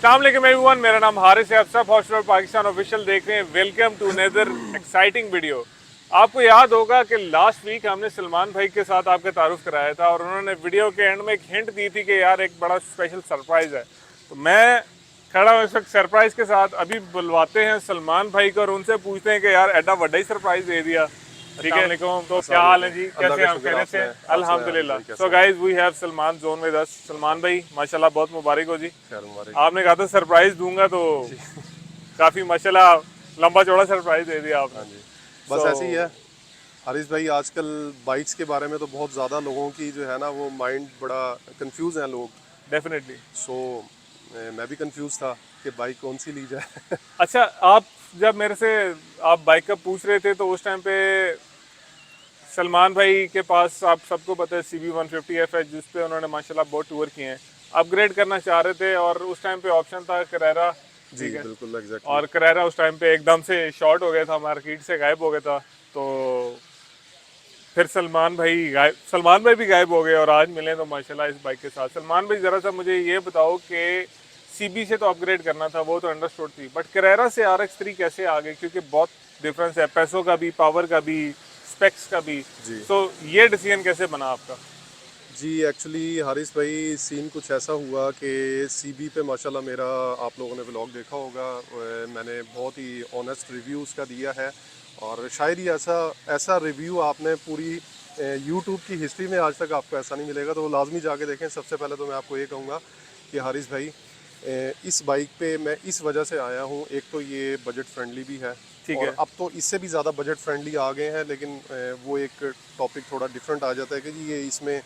अस्सलाम वालेकुम एवरीवन, मेरा नाम हारिस है। आप सब हॉस्टल पाकिस्तान ऑफिशियल देख रहे हैं। Welcome to another exciting video. आपको याद होगा कि लास्ट वीक हमने सलमान भाई के साथ आपका तारुफ कराया था और उन्होंने वीडियो के एंड में एक हिंट दी थी कि यार एक बड़ा स्पेशल सरप्राइज है। तो मैं खड़ा हूँ इस वक्त सरप्राइज के साथ। अभी बुलवाते हैं सलमान भाई को और उनसे पूछते हैं कि यार एडा बड़ा ही सरप्राइज दे दिया। ठीक है, तो क्या हाल है जी, कैसे हैं आप? कहने से अल्हम्दुलिल्लाह। So guys we have Salman zone with us. Salman भाई माशाल्लाह बहुत मुबारक हो जी। आपने कहा था सरप्राइज दूंगा तो काफी माशाल्लाह लंबा चौड़ा सरप्राइज दे दिया आपने। बस So, ऐसे ही है हारिस भाई। आजकल बाइक्स के बारे में तो बहुत ज़्यादा लोगों की जो है ना वो माइंड बड़ा कंफ्यूज हैं लोग। डेफिनेटली। सो मैं भी कंफ्यूज था कि बाइक कौन सी ली जाए। अच्छा, आप जब मेरे से आप बाइक का पूछ रहे थे तो उस टाइम पे सलमान भाई के पास आप सबको पता है CB 150 FH, जिस पे उन्होंने माशाल्लाह बहुत टूर किए हैं। अपग्रेड करना चाह रहे थे और उस टाइम पे ऑप्शन था करैरा। जी ठीक है, बिल्कुल एग्जैक्टली। और करैरा उस टाइम पे एकदम से शॉर्ट हो गया था, मार्केट से गायब हो गया था। तो फिर सलमान भाई भी गायब हो गए और आज मिले तो माशाल्लाह इस बाइक के साथ। सलमान भाई ज़रा सा मुझे ये बताओ कि CB से तो अपग्रेड करना था, वो तो अंडरस्टूड थी, बट करैरा से RX3 कैसे आ गए? क्योंकि बहुत डिफरेंस है पैसों का भी, पावर का भी, स्पेक्स का भी। जी तो ये डिसीजन कैसे बना आपका? जी एक्चुअली हारिस भाई सीन कुछ ऐसा हुआ कि सीबी पे माशाल्लाह मेरा आप लोगों ने व्लॉग देखा होगा। मैंने बहुत ही ऑनेस्ट रिव्यू उसका दिया है और शायद ही ऐसा ऐसा रिव्यू आपने पूरी यूट्यूब की हिस्ट्री में आज तक आपको ऐसा नहीं मिलेगा। तो लाजमी जाके देखें। सबसे पहले तो मैं आपको ये कहूँगा कि हारिस भाई इस बाइक पे मैं इस वजह से आया हूँ। एक तो ये बजट फ्रेंडली भी है ठीक और है। अब तो इससे भी ज़्यादा बजट फ्रेंडली आ गए हैं, लेकिन वो एक टॉपिक थोड़ा डिफरेंट आ जाता है कि जी ये इसमें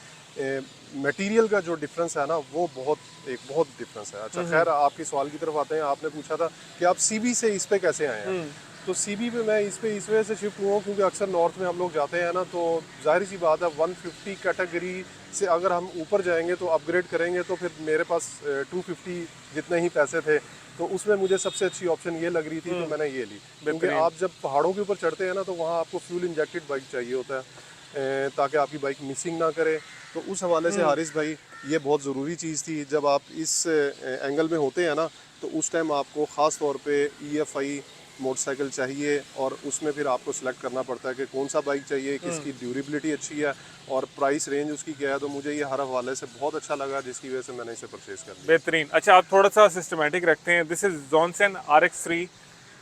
मटेरियल का जो डिफरेंस है ना वो बहुत डिफरेंस है। अच्छा खैर, आपके सवाल की तरफ आते हैं। आपने पूछा था कि आप सीबी से इस पे कैसे आए हैं। तो सीबी पे मैं इस पे इस वजह से शिफ्ट हुआ हूँ क्योंकि अक्सर नॉर्थ में हम लोग जाते हैं ना, तो जाहिर सी बात है 150 कैटेगरी से अगर हम ऊपर जाएंगे तो अपग्रेड करेंगे तो फिर मेरे पास 250 जितने ही पैसे थे, तो उसमें मुझे सबसे अच्छी ऑप्शन ये लग रही थी तो मैंने ये ली। क्योंकि बेहतरीन। आप जब पहाड़ों के ऊपर चढ़ते हैं ना तो वहाँ आपको फ्यूल इंजेक्टेड बाइक चाहिए होता है ताकि आपकी बाइक मिसिंग ना करे। तो उस हवाले से हारिस भाई ये बहुत ज़रूरी चीज़ थी। जब आप इस एंगल में होते हैं ना तो उस टाइम आपको ख़ास तौर पे EFI मोटरसाइकिल चाहिए और उसमें फिर आपको सेलेक्ट करना पड़ता है कि कौन सा बाइक चाहिए, किसकी ड्यूरेबिलिटी अच्छी है और प्राइस रेंज उसकी क्या है। तो मुझे ये हर हवाले से बहुत अच्छा लगा जिसकी वजह से मैंने इसे परचेज़ कर लिया। बेहतरीन। अच्छा, आप थोड़ा सा सिस्टमेटिक रखते हैं। दिस इज जॉनसन RX3,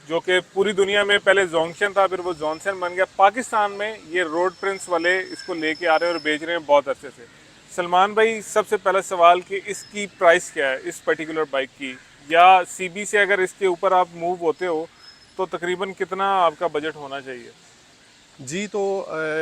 जो कि पूरी दुनिया में पहले जोंगशन था, फिर वो जॉनसन बन गया। पाकिस्तान में ये रोड प्रिंस वाले इसको लेके आ रहे हैं और बेच रहे हैं बहुत अरसे से। सलमान भाई, सबसे पहला सवाल कि इसकी प्राइस क्या है इस पर्टिकुलर बाइक की, या CB से अगर इसके ऊपर आप मूव होते हो तो तकरीबन कितना आपका बजट होना चाहिए? जी तो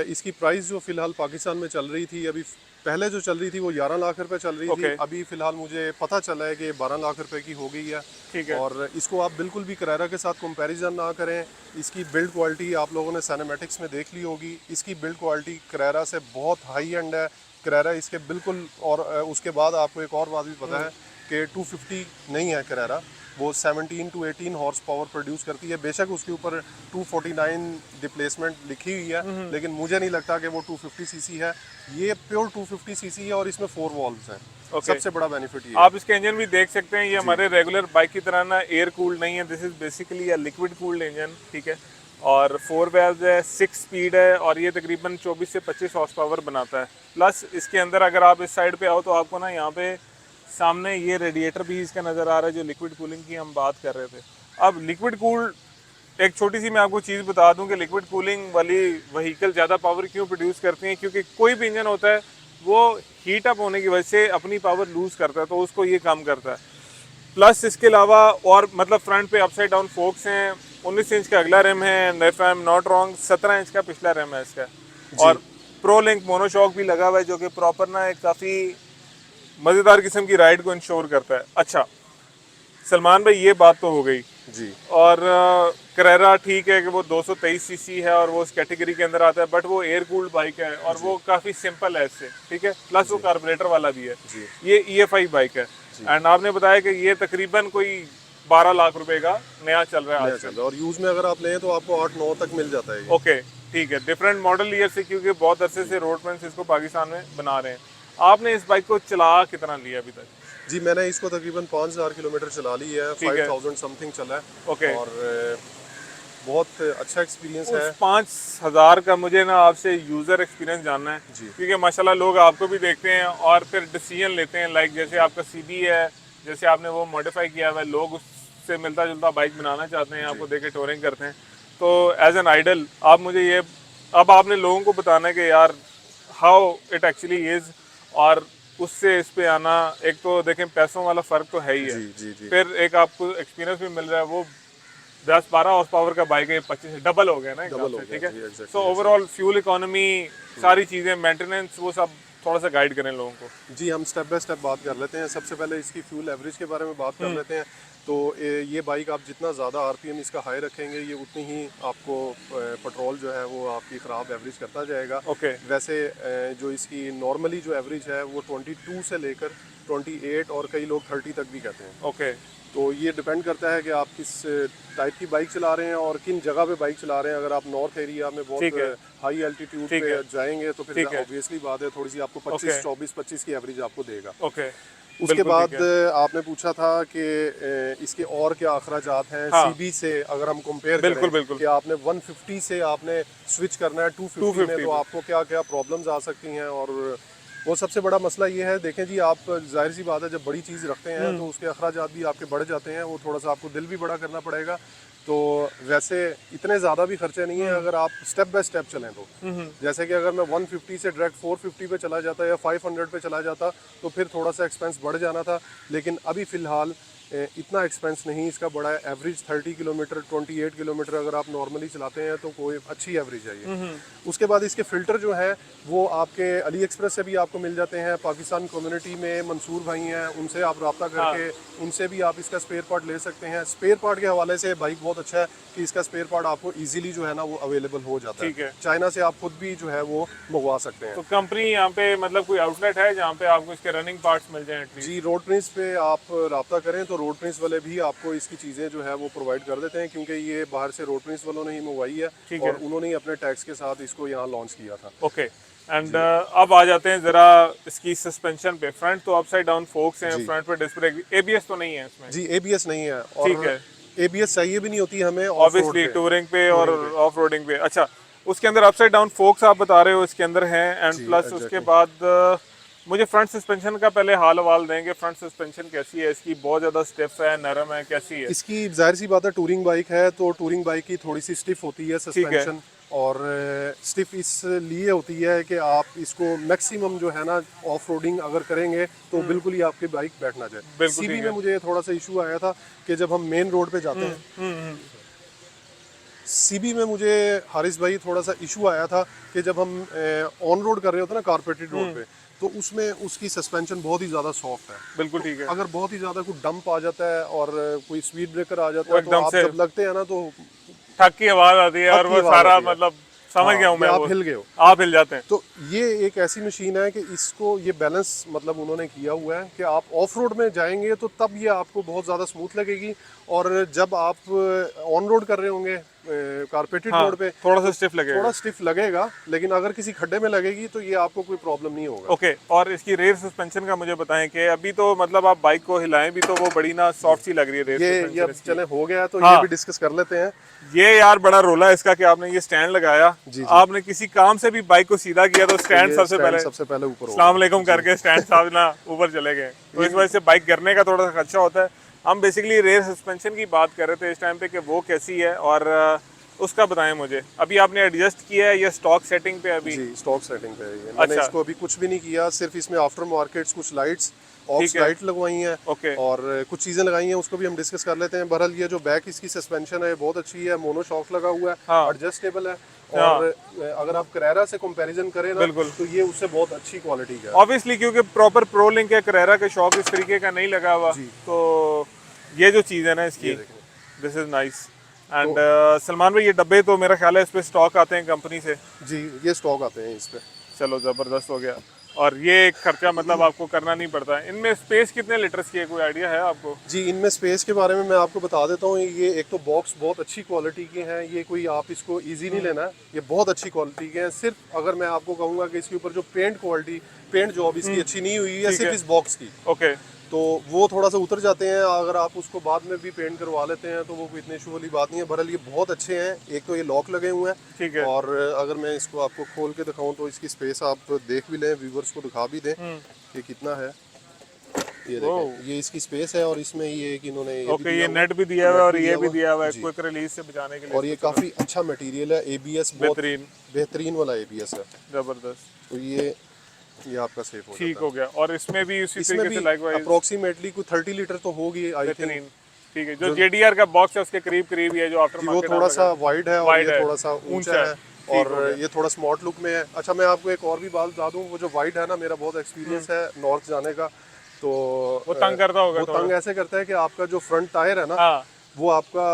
इसकी प्राइस जो फ़िलहाल पाकिस्तान में चल रही थी अभी, पहले जो चल रही थी वो 11 लाख रुपए चल रही थी। ओके। अभी फ़िलहाल मुझे पता चला है कि 12 लाख रुपए की हो गई है। ठीक है। और इसको आप बिल्कुल भी करैरा के साथ कंपैरिजन ना करें। इसकी बिल्ड क्वालिटी आप लोगों ने सिनेमैटिक्स में देख ली होगी। इसकी बिल्ड क्वालिटी करैरा से बहुत हाई एंड है। करैरा इसके बिल्कुल, और उसके बाद आपको एक और बात भी पता है कि 250 नहीं है करैरा, वो 17 to 18 हॉर्स पावर प्रोड्यूस करती है। बेशक उसके ऊपर 249 रिप्लेसमेंट लिखी हुई है, लेकिन मुझे नहीं लगता कि वो 250 सीसी है। ये प्योर 250 सीसी है और इसमें 4 वॉल्व्स हैं। ओके। सबसे बड़ा बेनिफिट ये है। आप इसके इंजन भी देख सकते हैं, ये जी हमारे रेगुलर बाइक की तरह ना एयर कूल्ड नहीं है। This is basically a liquid cooled engine. ठीक है, और 4 वेल्व है, 6 स्पीड है और ये तकरीबन 24 से 25 हॉर्स पावर बनाता है। प्लस इसके अंदर अगर आप इस साइड पे आओ तो आपको ना यहाँ पे सामने ये रेडिएटर भी इसका नज़र आ रहा है, जो लिक्विड कूलिंग की हम बात कर रहे थे। अब लिक्विड कूल्ड, एक छोटी सी मैं आपको चीज़ बता दूं कि लिक्विड कूलिंग वाली व्हीकल ज़्यादा पावर क्यों प्रोड्यूस करती हैं, क्योंकि कोई भी इंजन होता है वो हीट अप होने की वजह से अपनी पावर लूज़ करता है, तो उसको ये काम करता है। प्लस इसके अलावा और मतलब फ्रंट पे अपसाइड डाउन फोक्स हैं, 19 इंच का अगला रिम है, if I am not wrong 17 inch का पिछला रिम है इसका। जी और प्रो लिंक मोनोशॉक भी लगा हुआ है, जो कि प्रॉपर ना एक काफ़ी मज़ेदार किस्म की राइड को इंश्योर करता है। अच्छा सलमान भाई, ये बात तो हो गई। जी और करेरा ठीक है कि वो 223 सीसी है और वो उस कैटेगरी के अंदर आता है, बट वो एयर कूल्ड बाइक है और जी वो काफ़ी सिंपल है इससे। ठीक है, प्लस वो जी कार्बोरेटर वाला भी है। जी ये EFI बाइक है। जी एंड आपने बताया कि ये तकरीबन कोई 12 लाख रुपए का नया चल रहा है नया चल आजकल। रहा है और यूज़ में अगर आप लें तो आपको 8-9 तक मिल जाता है ये। ओके, ठीक है, डिफरेंट मॉडल ईयर से, क्योंकि बहुत अरसे जी से रोड फ्रेंड्स इसको पाकिस्तान में बना रहे हैं। आपने इस बाइक को चला कितना लिया अभी तक? जी मैंने इसको तकरीबन 5000 किलोमीटर चला ली है, ठीक है। 5000 समथिंग चला है। ओके। और बहुत अच्छा एक्सपीरियंस है। उस 5000 का मुझे ना आपसे यूज़र एक्सपीरियंस जानना है, जी। क्योंकि माशाल्लाह लोग आपको भी देखते हैं और फिर डिसीजन लेते हैं, लाइक जैसे आपका सीबी है, जैसे आपने वो मॉडिफाई किया हुआ है, लोग उससे मिलता जुलता बाइक बनाना चाहते हैं, आपको देख के टूरिंग करते हैं। तो एज एन आइडल आप मुझे ये, अब आपने लोगों को बताना है कि यार हाउ इट एक्चुअली इज़, और उससे इस पे आना, एक तो देखें पैसों वाला फ़र्क तो है ही है, जी जी जी फिर एक आपको एक्सपीरियंस भी मिल रहा है, वो 10-12 हॉर्स पावर का बाइक है, 25 डबल हो गया ना एकदम डबल हो से, गया ठीक है। जी, so exactly overall fuel economy, सारी चीज़ें, मेंटेनेंस, वो सब थोड़ा सा गाइड करें लोगों को। जी। हम स्टेप बाय स्टेप बात कर लेते हैं। सबसे पहले इसकी फ्यूल एवरेज के बारे में बात कर लेते हैं। तो ये बाइक आप जितना ज़्यादा आरपीएम इसका हाई रखेंगे, ये उतनी ही आपको पेट्रोल जो है वो आपकी ख़राब एवरेज करता जाएगा। ओके। वैसे जो इसकी नॉर्मली जो एवरेज है वो 22 से लेकर 28 और कई लोग 30 तक भी कहते हैं। ओके। तो ये डिपेंड करता है कि आप किस टाइप की बाइक चला रहे हैं और किन जगह पे बाइक चला रहे हैं। अगर आप नॉर्थ एरिया में ठीक है। बहुत हाई एल्टीट्यूड ठीक पे है। जाएंगे तो फिर ठीक है। ऑब्वियसली बात है थोड़ी सी आपको ओके। 24-25 की एवरेज आपको देगा। ओके। उसके बिल्कुल ठीक बाद है। आपने पूछा था कि इसके और क्या अखराजात हैं हाँ। सीबी से अगर हम कंपेयर करें बिल्कुल बिल्कुल। कि आपने 150 से आपने स्विच करना है 250 में, 250 तो पे। आपको क्या क्या प्रॉब्लम्स आ सकती हैं। और वो सबसे बड़ा मसला ये है, देखें जी आप जाहिर सी बात है जब बड़ी चीज़ रखते हैं तो उसके अखराजात भी आपके बढ़ जाते हैं, वो थोड़ा सा आपको दिल भी बड़ा करना पड़ेगा। तो वैसे इतने ज़्यादा भी खर्चे नहीं है अगर आप स्टेप बाय स्टेप चलें तो। जैसे कि अगर मैं 150 से डायरेक्ट 450 पे चला जाता या 500 पे चला जाता तो फिर थोड़ा सा एक्सपेंस बढ़ जाना था, लेकिन अभी फ़िलहाल इतना एक्सपेंस नहीं इसका बढ़ा है। एवरेज 30 किलोमीटर 28 किलोमीटर अगर आप नॉर्मली चलाते हैं तो कोई अच्छी एवरेज है ये। उसके बाद इसके फ़िल्टर जो है वो आपके अली एक्सप्रेस से भी आपको मिल जाते हैं। पाकिस्तान कम्युनिटी में मंसूर भाई हैं, उनसे आप रब्ता करके उनसे भी आप इसका स्पेयर पार्ट ले सकते हैं। स्पेयर पार्ट के हवाले से बाइक बहुत अच्छा है कि इसका स्पेयर पार्ट आपको ईजिली जो है ना वो अवेलेबल हो जाता ठीक है। चाइना से आप खुद भी जो है वो मंगवा सकते हैं। तो कंपनी यहाँ पे मतलब कोई आउटलेट है जहाँ पे आपको इसके रनिंग पार्ट्स मिल जाएं एटलीस्ट? जी रोड प्रिंस पे आप रब्ता करें तो रोड प्रिंस वाले भी आपको इसकी चीज़ें जो है वो प्रोवाइड कर देते हैं, क्योंकि ये बाहर से रोड प्रिंस वालों ने ही मंगवाई है ठीक और है। उन्होंने ही अपने टैक्स के साथ इसको यहाँ लॉन्च किया था। ओके। एंड अब आ जाते हैं जरा इसकी सस्पेंशन पे। फ्रंट तो अपसाइड डाउन फोक्स हैं, जी फ्रंट पे डिस्क ब्रेक, एबीएस तो नहीं है इसमें? जी एबीएस नहीं है ठीक और है। एबीएस चाहिए भी नहीं होती हमें ऑफ रोड ऑब्वियसली पे। टूरिंग पे और टूरिंग पे ऑफ रोडिंग पे। अच्छा, उसके अंदर अपसाइड डाउन फोक्स आप बता रहे हो इसके अंदर हैं, एंड जी प्लस उसके एग्जैक्टली। बाद मुझे फ्रंट सस्पेंशन का पहले हाल हवाल देंगे। फ्रंट सस्पेंशन कैसी है इसकी? बहुत ज़्यादा स्टिफ है, नरम है, कैसी है? इसकी जाहिर सी बात है टूरिंग बाइक है तो टूरिंग बाइक की थोड़ी सी स्टिफ होती है ठीक है। सस्पेंशन। और स्टिफ इसलिए होती है कि आप इसको मैक्सिमम जो है ना ऑफ रोडिंग अगर करेंगे तो बिल्कुल ही आपकी बाइक बैठ ना जाए। बिल्कुल सीबी ठीक में है। मुझे थोड़ा सा इशू आया था कि जब हम मेन रोड पे जाते हैं, सीबी में मुझे हारिस भाई थोड़ा सा इशू आया था कि जब हम ऑन रोड कर रहे होते हैं ना कारपेटेड रोड पे, तो उसमें उसकी सस्पेंशन बहुत ही ज़्यादा सॉफ्ट है। बिल्कुल ठीक है। अगर बहुत ही ज़्यादा कोई डंप आ जाता है और कोई स्पीड ब्रेकर आ जाता वो है तो एकदम आप से जब लगते हैं ना तो ठक की आवाज़ आती है ठक और की वो आवाज़ सारा आती है। मतलब समझ हाँ, गया हूँ ये मैं, आप वो हिल गए हो। आप हिल जाते हैं। तो ये एक ऐसी मशीन है कि इसको ये बैलेंस मतलब उन्होंने किया हुआ है कि आप ऑफ रोड में जाएंगे तो तब ये आपको बहुत ज़्यादा स्मूथ लगेगी, और जब आप ऑन रोड कर रहे होंगे कारपेटेड हाँ, रोड पे थोड़ा सा तो स्टिफ लगेगा। थोड़ा स्टिफ लगेगा, लेकिन अगर किसी खड्डे में लगेगी तो ये आपको कोई प्रॉब्लम नहीं होगा। ओके। और इसकी रेयर सस्पेंशन का मुझे बताएं कि अभी तो मतलब आप बाइक को हिलाएं भी तो वो बड़ी ना सॉफ्ट सी लग रही है रेयर ये सस्पेंशन अब इसकी। चले हो गया तो ये हाँ। भी डिस्कस कर लेते हैं। ये यार बड़ा रोला है इसका कि आपने ये स्टैंड लगाया, जी जी। आपने किसी काम से भी बाइक को सीधा किया तो तो स्टैंड ये सबसे पहले सबसे पहले ऊपर अस्सलाम होगा। वालेकुम जी। करके स्टैंड साहब ना ऊपर चले गए, तो इस वजह से बाइक गिरने का थोड़ा सा खर्चा होता है। हम बेसिकली रेयर सस्पेंशन की बात कर रहे थे इस टाइम पे कि वो कैसी है, और उसका बताएं मुझे। अभी आपने एडजस्ट किया है या स्टॉक सेटिंग पे अभी? जी स्टॉक सेटिंग पे है ये। मैंने अच्छा। इसको अभी कुछ भी नहीं किया, सिर्फ इसमें आफ्टर मार्केट्स कुछ लाइट्स ऑक्स ठीक है। लाइट लगवाई हैं ओके। और कुछ चीज़ें लगाई हैं, उसको भी हम डिस्कस कर लेते हैं। बहरहाल ये जो बैक इसकी सस्पेंशन है बहुत अच्छी है, मोनो शॉक लगा हुआ है, हाँ। एडजस्टेबल है। हाँ। और अगर आप करेरा से कंपैरिजन करें ना बिल्कुल। तो ये उससे बहुत अच्छी क्वालिटी का है। ऑब्वियसली क्योंकि प्रॉपर प्रो लिंक है, करेरा के शॉक इस तरीके का नहीं लगा हुआ, जी। तो ये जो चीज़ है ना इसकी, ये देखें। This is nice. And Salman भाई, ये डब्बे तो मेरा ख्याल है इस पे स्टॉक आते हैं कंपनी से? जी ये स्टॉक आते हैं इस पे। चलो ज़बरदस्त हो गया। और ये खर्चा मतलब आपको करना नहीं पड़ता है। इनमें स्पेस कितने लीटर्स की है, कोई आइडिया है आपको? जी इनमें स्पेस के बारे में मैं आपको बता देता हूँ। ये एक तो बॉक्स बहुत अच्छी क्वालिटी के हैं, ये कोई आप इसको इजी नहीं लेना, ये बहुत अच्छी क्वालिटी के हैं। सिर्फ अगर मैं आपको कहूँगा कि इसके ऊपर जो पेंट क्वालिटी, पेंट जॉब इसकी अच्छी नहीं हुई है ठीक सिर्फ है। इस बॉक्स की। ओके। तो वो थोड़ा सा उतर जाते हैं। अगर आप उसको बाद में भी पेंट करवा लेते हैं तो वो कोई इतनी इशू वाली बात नहीं है। बहरहाल ये बहुत अच्छे हैं। एक तो ये लॉक लगे हुए ठीक हैं है। और अगर मैं इसको आपको खोल के दिखाऊं तो इसकी स्पेस आप देख भी लें, व्यूवर्स को दिखा भी दें कि कितना है। ये देखें, ये इसकी स्पेस है और इसमें ये कि इन्होंने ये भी ओके, दिया ये हुआ नेट भी दिया हुआ है और ये भी दिया हुआ है जी। क्विक रिलीज से बचाने के लिए और ये इसको। काफ़ी अच्छा मटेरियल है, एबीएस बहुत बेहतरीन, बेहतरीन वाला एबीएस है। जबरदस्त। तो ये आपका सेफ हो ठीक जाता हो गया। और इसमें भी उसी है। इसमें तरीके भी से लाइकवाइज अप्रोक्सीमेटली कोई 30 लीटर तो होगी आई थिंक। बेहतरीन। ठीक है, जो जेडीआर का बॉक्स है उसके करीब करीब ही है जो आफ्टर कि वो मार्केट थोड़ा सा वाइड है और वाइड ये है, थोड़ा सा ऊंचा है ठीक और हो गया। ये थोड़ा स्मार्ट लुक में है। अच्छा, मैं आपको एक और भी बात बता दूं, वो जो वाइड है ना, मेरा बहुत एक्सपीरियंस है नॉर्थ जाने का। तो वो तंग करता होगा वो थोड़ा। तंग ऐसे करता है कि आपका जो फ्रंट टायर है ना, हाँ, वो आपका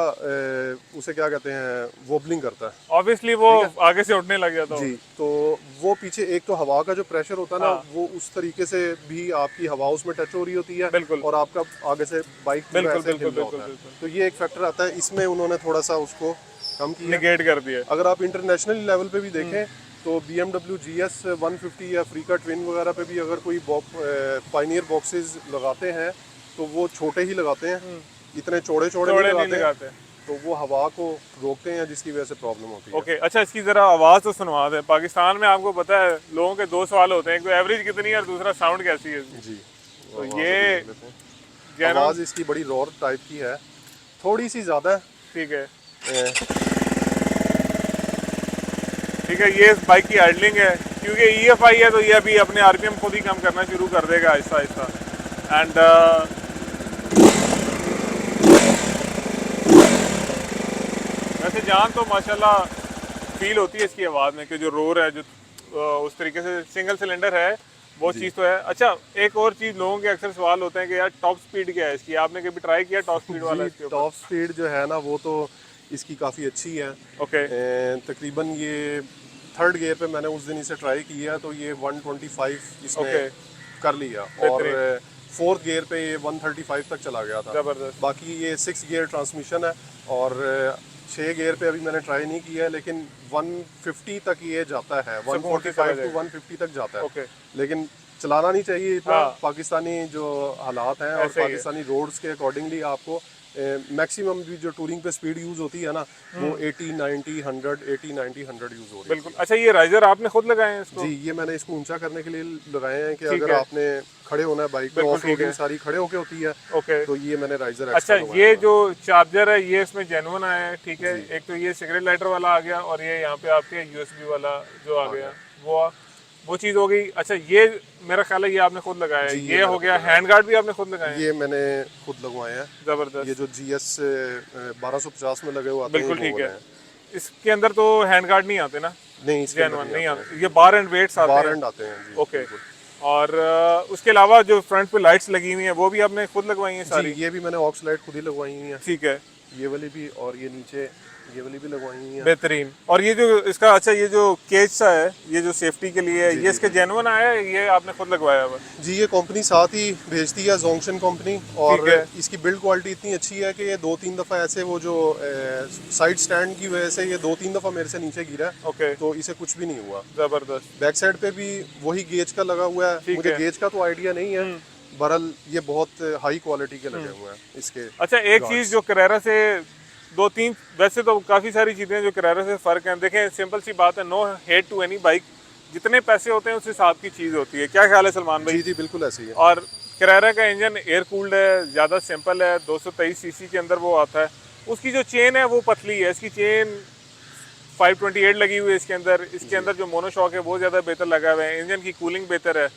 उसे क्या कहते हैं, वोबलिंग करता है। ऑब्वियसली वो आगे से उठने लग जाता जी, होगा। तो वो पीछे एक तो हवा का जो प्रेशर होता है ना, हाँ। वो उस तरीके से भी आपकी हवा उसमें टच हो रही होती है बिल्कुल और आपका आगे से बाइक पूरा बिल्कुल ऐसे बिल्कुल हिल रहा बिल्कुल होता है। बिल्कुल तो ये एक फैक्टर आता है, इसमें उन्होंने थोड़ा सा उसको कम किया। निगेट कर दिया। अगर आप इंटरनेशनल लेवल पे भी देखें तो BMW GS 150 या अफ्रीका ट्विन वगैरह पे भी अगर कोई पायनियर बॉक्सेस लगाते हैं तो वो छोटे ही लगाते हैं, इतने चौड़े चौड़े नहीं नहीं लगाते लगाते। हैं। तो वो हवा को रोकते हैं जिसकी वजह से प्रॉब्लम होती है। ओके, अच्छा इसकी जरा आवाज तो सुनवा दे। पाकिस्तान में आपको पता है लोगों के दो सवाल होते हैं, एक तो एवरेज कितनी है और दूसरा साउंड कैसी है इसकी। जी, तो आवाज़ ये अभी देख लेते हैं। genuine- आवाज़ इसकी बड़ी रॉर टाइप की है, थोड़ी सी ज़्यादा ठीक है है। ठीक है। ये इस बाइक की हैंडलिंग है, क्योंकि EFI है तो ये अभी अपने RPM खुद ही कम करना शुरू कर देगा आहिस्ता आहिस्ता। एंड वैसे जान तो माशाल्लाह फील होती है इसकी आवाज़ में कि जो रोर है, जो उस तरीके से सिंगल सिलेंडर है, वो चीज़ तो है। अच्छा, एक और चीज़ लोगों के अक्सर सवाल होते हैं कि यार टॉप स्पीड क्या है इसकी, आपने कभी ट्राई किया टॉप स्पीड वाला इसके ऊपर? टॉप स्पीड जो है ना, वो तो इसकी काफ़ी अच्छी है। ओके तकरीबन ये थर्ड गियर पे मैंने उस दिन इसे ट्राई किया तो ये 125 इसने ओके, कर लिया और फोर्थ गियर पे ये 135 तक चला गया था। जबरदस्त। बाकी ये 6 गियर ट्रांसमिशन है और 6 गियर पे अभी मैंने ट्राई नहीं किया है, लेकिन 150 तक ये जाता है, 145 टू 150 तक जाता है। ओके, लेकिन चलाना नहीं चाहिए इतना। हाँ। पाकिस्तानी जो हालात हैं और ऐसे ही है। पाकिस्तानी रोड्स के अकॉर्डिंगली आपको मैक्सिमम भी जो टूरिंग पे स्पीड यूज होती है ना, वो 80 90 100 80 90 100 यूज हो रही है। बिल्कुल। अच्छा, ये राइजर आपने खुद लगाए हैं इसको? जी, ये मैंने इसको ऊंचा करने के लिए लगाए हैं कि ठीक अगर है। आपने खड़े होना है बाइक पे, बिल्कुल ऑफ ठीक रोडिंग है। सारी खड़े होके होती है, ओके। तो ये मैंने राइजर अच्छा, एक्स्ट्रा लगवाया ये हुआ है। जो चार्जर है ये इसमें जेन्युइन आया है, ठीक है। जी। एक तो ये सिगरेट लाइटर वाला आ गया और ये यहाँ पे आपके USB वाला जो आ गया वो चीज़ हो गई। अच्छा, ये मेरा ख्याल है ये आपने खुद लगाया है। जी, ये ये हो मैंने गया। खुद लगाया। हैंड गार्ड भी आपने खुद लगाए हैं? ये मैंने खुद लगवाए हैं। जबरदस्त, ये जो GS 1250 में लगे हुए आते हैं, बिल्कुल ये ठीक वो है। वाले हैं। इसके अंदर तो हैंड गार्ड नहीं आते ना? नहीं, इसके अंदर जेन्युइन नहीं नहीं आते आते, ये बार एंड वेट्स हैं, आते बार हैं। एंड आते हैं जी। ओके। बिल्कुल। और उसके अलावा जो फ्रंट पे लाइट्स लगी हुई हैं वो भी आपने खुद लगवाई हैं जी, सारी? ये भी मैंने ऑक्स लाइट खुद ही लगवाई हुई है, ठीक है, ये वाली भी और ये नीचे ये वाली भी लगवाई हुई है। बेहतरीन। और ये जो इसका, अच्छा ये जो केज सा है, ये जो सेफ्टी के लिए है, जी, ये इसके जेन्युइन आया है, ये आपने खुद लगवाया हुआ? जी, ये कंपनी साथ ही भेजती है, जोंगशन कंपनी, और ठीक है। इसकी बिल्ड क्वालिटी इतनी अच्छी है कि ये 2-3 दफ़ा ऐसे वो जो साइड स्टैंड की वजह से ये 2-3 दफ़ा मेरे से नीचे गिरा है, ओके, तो इसे कुछ भी नहीं हुआ। जबरदस्त। बैक साइड पे भी वही गेज का लगा हुआ है, ठीक मुझे है। गेज का तो आइडिया नहीं है, बहरहाल ये बहुत हाई क्वालिटी के लगे हुए हैं इसके। अच्छा, एक चीज़ जो करेरा से दो तीन, वैसे तो काफ़ी सारी चीज़ें जो करेरा से फ़र्क हैं। देखें, सिंपल सी बात है, no hate to any bike, जितने पैसे होते हैं उस हिसाब की चीज़ होती है। क्या ख्याल है सलमान भाई? जी जी, बिल्कुल ऐसे ही है। और करेरा का इंजन एयर कूल्ड है, ज़्यादा सिंपल है, 223 सीसी के अंदर वो आता है। उसकी जो चेन है वो पतली है, इसकी चेन 528 लगी हुई है इसके अंदर। इसके अंदर जो मोनोशॉक है वो ज़्यादा बेहतर लगा हुआ है, इंजन की कूलिंग बेहतर है।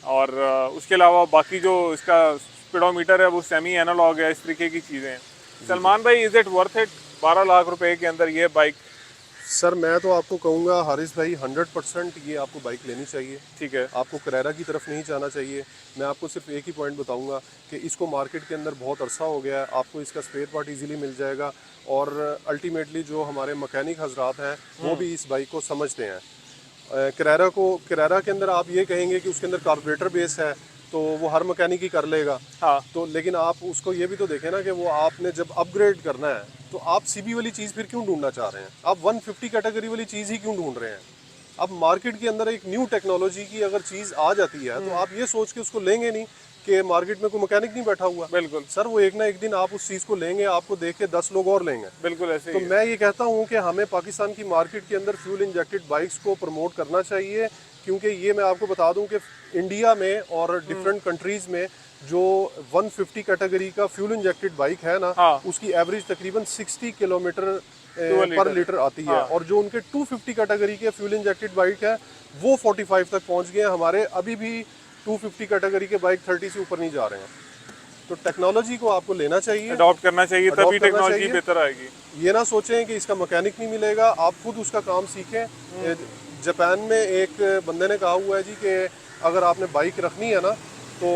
और उसके अलावा बाकी जो इसका स्पीडोमीटर है वो सेमी एनालॉग है, इस तरीके की चीज़ें हैं। सलमान भाई, is it worth it 12 lakh रुपए के अंदर ये बाइक? सर, मैं तो आपको कहूँगा हारिस भाई, 100% ये आपको बाइक लेनी चाहिए। ठीक है, आपको करेरा की तरफ नहीं जाना चाहिए। मैं आपको सिर्फ एक ही पॉइंट बताऊंगा कि इसको मार्केट के अंदर बहुत अरसा हो गया है, आपको इसका स्पेयर पार्ट इजीली मिल जाएगा और अल्टीमेटली जो हमारे मैकेनिक हजरात हैं वो भी इस बाइक को समझते हैं। करेरा के अंदर आप ये कहेंगे कि उसके अंदर कार्बोरेटर बेस है तो वो हर मैकेनिक ही कर लेगा, हाँ, तो लेकिन आप उसको ये भी तो देखें ना कि वो आपने जब अपग्रेड करना है तो आप सीबी वाली चीज़ फिर क्यों ढूंढना चाह रहे हैं? आप 150 कैटेगरी वाली चीज़ ही क्यों ढूंढ रहे हैं? अब मार्केट के अंदर एक न्यू टेक्नोलॉजी की अगर चीज़ आ जाती है तो आप ये सोच के उसको लेंगे नहीं कि मार्केट में कोई मैकेनिक नहीं बैठा हुआ। बिल्कुल सर वो एक ना एक दिन आप उस चीज़ को लेंगे, आपको देख के 10 लोग और लेंगे। बिल्कुल ऐसे तो ही है। मैं ये कहता हूँ कि हमें पाकिस्तान की मार्केट के अंदर फ्यूल इंजेक्टेड बाइक्स को प्रमोट करना चाहिए, क्योंकि ये मैं आपको बता दूं कि इंडिया में और डिफरेंट कंट्रीज़ में जो 150 कैटेगरी का फ्यूल इंजेक्टेड बाइक है ना, हाँ। उसकी एवरेज तकरीबन 60 किलोमीटर Fuel पर liter लीटर आती है। हाँ। और जो उनके 250 कैटेगरी के फ्यूल इंजेक्टेड बाइक है वो 45 तक पहुंच गए हैं। हमारे अभी भी 250 कैटेगरी के बाइक 30 से ऊपर नहीं जा रहे हैं। तो टेक्नोलॉजी को आपको लेना चाहिए, अडॉप्ट करना चाहिए, adopt तभी करना टेक्नोलॉजी चाहिए। बेहतर आएगी। ये ना सोचें कि इसका मैकेनिक नहीं मिलेगा, आप खुद उसका काम सीखें। जापान में एक बंदे ने कहा हुआ है जी कि अगर आपने बाइक रखनी है ना तो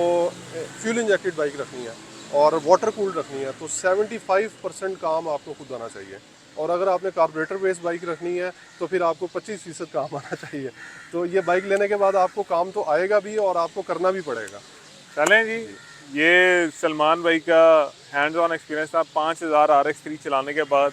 फ्यूल इंजेक्टेड बाइक रखनी है और वाटर कूल रखनी है तो 75% काम आपको खुद आना चाहिए। और अगर आपने कार्बोरेटर बेस्ड बाइक रखनी है तो फिर आपको 25% काम आना चाहिए। तो ये बाइक लेने के बाद आपको काम तो आएगा भी और आपको करना भी पड़ेगा। चलें जी, ये सलमान भाई का हैंड्स ऑन एक्सपीरियंस था 5000 RX3 चलाने के बाद।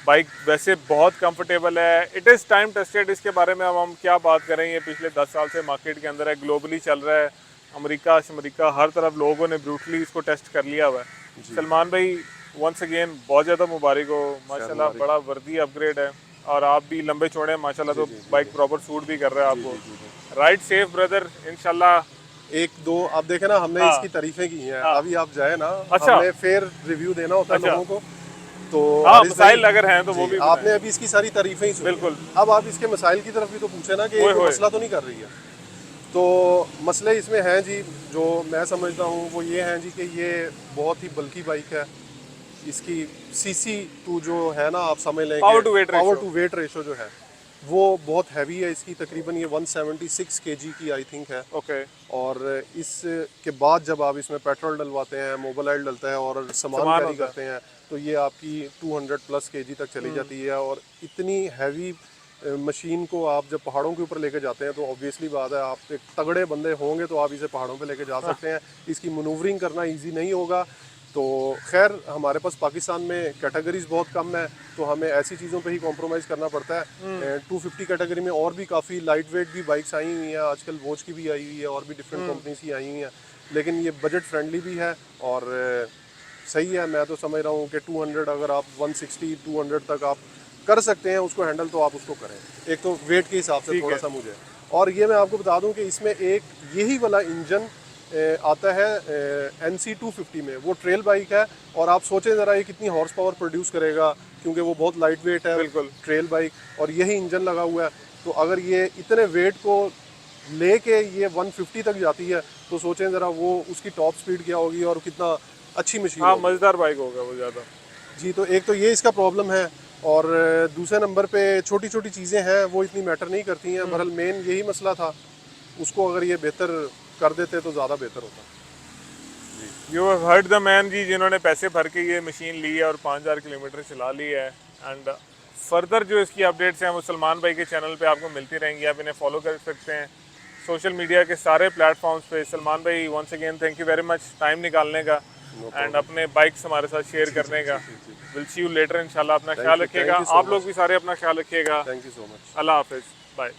बाइक वैसे बहुत कंफर्टेबल है, इट इज़ टाइम टेस्टेड। इसके बारे में अब हम क्या बात करें, ये पिछले 10 साल से मार्केट के अंदर है, ग्लोबली चल रहा है। अमेरिका हर तरफ लोगों ने ब्रूटली इसको टेस्ट कर लिया हुआ है। सलमान भाई वंस अगेन बहुत ज़्यादा मुबारक हो, माशाल्लाह बड़ा वर्दी अपग्रेड है। और आप भी लंबे चौड़े हैं माशाल्लाह, तो बाइक प्रॉपर सूट भी कर रहा है आपको। राइड सेफ ब्रदर, इंशाल्लाह। एक दो आप देखे ना, हमने हाँ। इसकी तारीफें की हैं। हाँ। अभी आप जाए ना, अच्छा। हमने फेयर रिव्यू देना होता है अच्छा। लोगों को। तो हाँ, हारिस भाई, मसाइल अगर हैं तो वो जी, भी आपने बताएं। अभी इसकी सारी तारीफें ही सुनी। बिल्कुल। अब आप इसके मसाइल की तरफ भी तो पूछे ना कि ओए ये होए। मसला तो नहीं कर रही है। तो मसले इसमें हैं जी, जो मैं समझता हूँ वो ये हैं जी कि ये बहुत ही बल्की बाइक है। इसकी CC2 जो है ना, आप समझ लें Power to weight ratio। Power to weight ratio जो है वो बहुत हैवी है। इसकी तकरीबन ये 176 kg की आई थिंक है। ओके। और इसके बाद जब आप इसमें पेट्रोल डलवाते हैं, मोबाइल डलता है और सामान सामान कैरी होता है। करते हैं तो ये आपकी 200+ kg तक चली जाती है। और इतनी हैवी मशीन को आप जब पहाड़ों के ऊपर लेके जाते हैं तो ऑब्वियसली बात है, आप एक तगड़े बंदे होंगे तो आप इसे पहाड़ों पे लेके जा सकते हैं। इसकी मनूवरिंग करना इजी नहीं होगा। तो खैर हमारे पास पाकिस्तान में कैटेगरीज बहुत कम है तो हमें ऐसी चीज़ों पे ही कॉम्प्रोमाइज़ करना पड़ता है। 250 कैटेगरी में और भी काफ़ी लाइट वेट भी बाइक्स आई हुई हैं, आजकल वोच की भी आई हुई है और भी डिफरेंट कंपनीज की आई हुई हैं। लेकिन ये बजट फ्रेंडली भी है और सही है। मैं तो समझ रहा हूँ कि 200 अगर आप 160 200 तक आप कर सकते हैं उसको हैंडल, तो आप उसको करें। एक तो वेट के हिसाब से ठीक थोड़ा है। सा मुझे, और ये मैं आपको बता दूं कि इसमें एक यही वाला इंजन आता है NC250 में, वो ट्रेल बाइक है। और आप सोचें ज़रा ये कितनी हॉर्स पावर प्रोड्यूस करेगा, क्योंकि वो बहुत लाइट वेट है बिल्कुल। ट्रेल बाइक, और यही इंजन लगा हुआ है। तो अगर ये इतने वेट को लेके ये 150 तक जाती है तो सोचें ज़रा वो उसकी टॉप स्पीड क्या होगी और कितना अच्छी मशीन हाँ, होगी। मज़ेदार बाइक होगा वो ज़्यादा। जी, तो एक तो ये इसका प्रॉब्लम है। और दूसरे नंबर पे छोटी छोटी चीज़ें हैं वो इतनी मैटर नहीं करती हैं। बहरहाल मेन यही मसला था, उसको अगर ये बेहतर कर देते तो ज़्यादा बेहतर होता। You have heard the man जी, जिन्होंने पैसे भर के ये मशीन ली है और 5000 किलोमीटर चला ली है। एंड फर्दर जो इसकी अपडेट्स हैं वो सलमान भाई के चैनल पे आपको मिलती रहेंगी, आप इन्हें फॉलो कर सकते हैं सोशल मीडिया के सारे प्लेटफॉर्म्स पे। सलमान भाई once again thank you very much time निकालने का एंड अपने बाइक्स हमारे साथ शेयर करने का। विल सी यू लेटर इंशाल्लाह। अपना ख्याल रखिएगा, आप लोग भी सारे अपना ख्याल रखिएगा। Thank you so much. अल्लाह हाफिज़, बाय।